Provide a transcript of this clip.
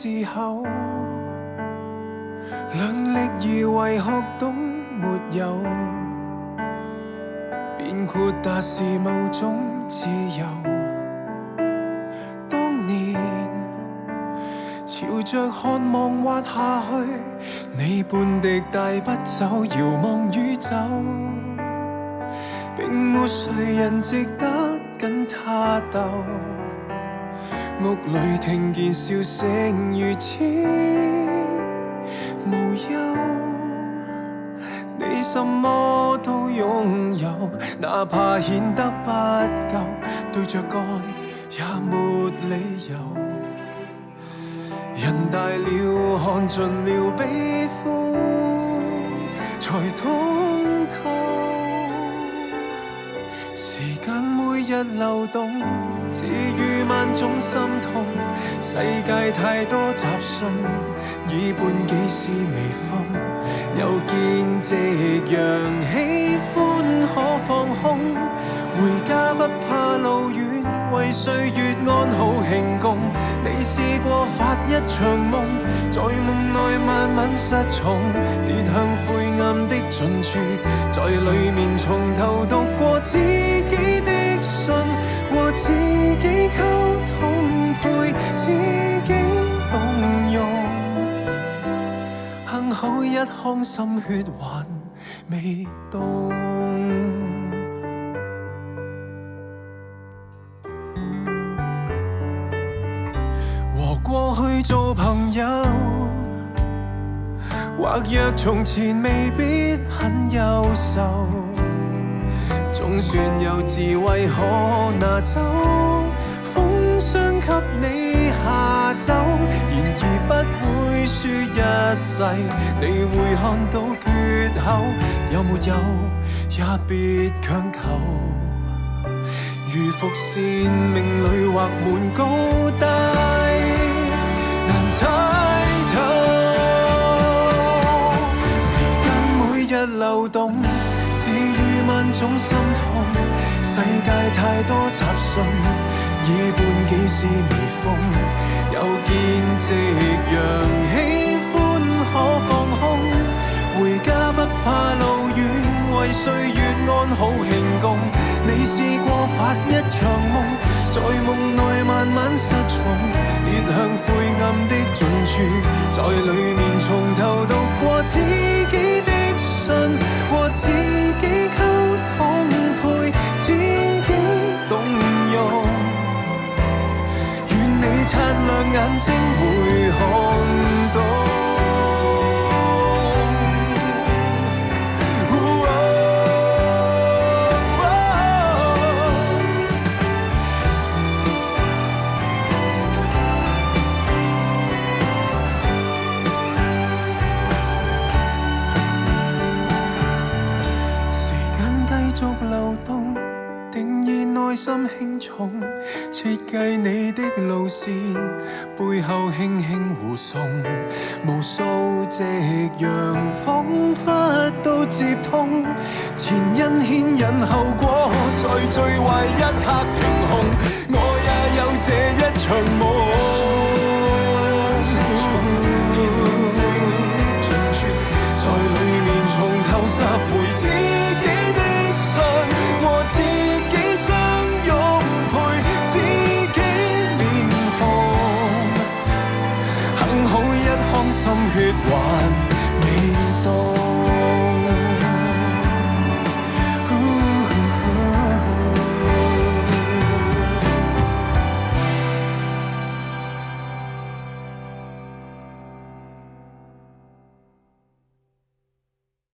時候，量力而為學懂沒有，便豁達是某種自由。當年朝着渴望滑下去，你半滴帶不走，遙望宇宙，並沒誰人值得跟他鬥。屋裏聽見笑聲如此無憂，你什麼都擁有，哪怕顯得不夠，對着幹也沒理由。人大了，看盡了悲歡，才通透。時間每日流動，治癒萬種心痛。世界太多雜訊，耳畔幾絲微風。又見夕陽，喜歡可放空。回家不怕路遠，為歲月安好慶功。你試過發一場夢，在夢內慢慢失重，跌向灰暗的盡處，在裡面從頭讀過自己的信，和自己溝通，陪自己動容。幸好一腔心血還未凍。過去做朋友，或若從前未必很優秀，總算有智慧可拿走，風霜給你下走。然而不會輸一世，你會看到缺口，有沒有也別強求。如伏線命裏畫滿高低，難猜透。時間每日流動，治癒萬種心痛。世界太多雜訊，耳畔幾絲微風。又見夕陽，喜歡可放空。回家不怕路遠，為歲月安好慶功。你試過發一場夢，在夢內慢慢失重，跌向灰暗的盡處，在裡面從頭讀過自己的信，和自己溝通，陪自己動容。願你擦亮眼睛會看到。內心輕重，設計你的路線，背後輕輕護送，無數夕陽彷彿都接通，前因牽引後果，在最壞一刻停紅，我也有這一場夢。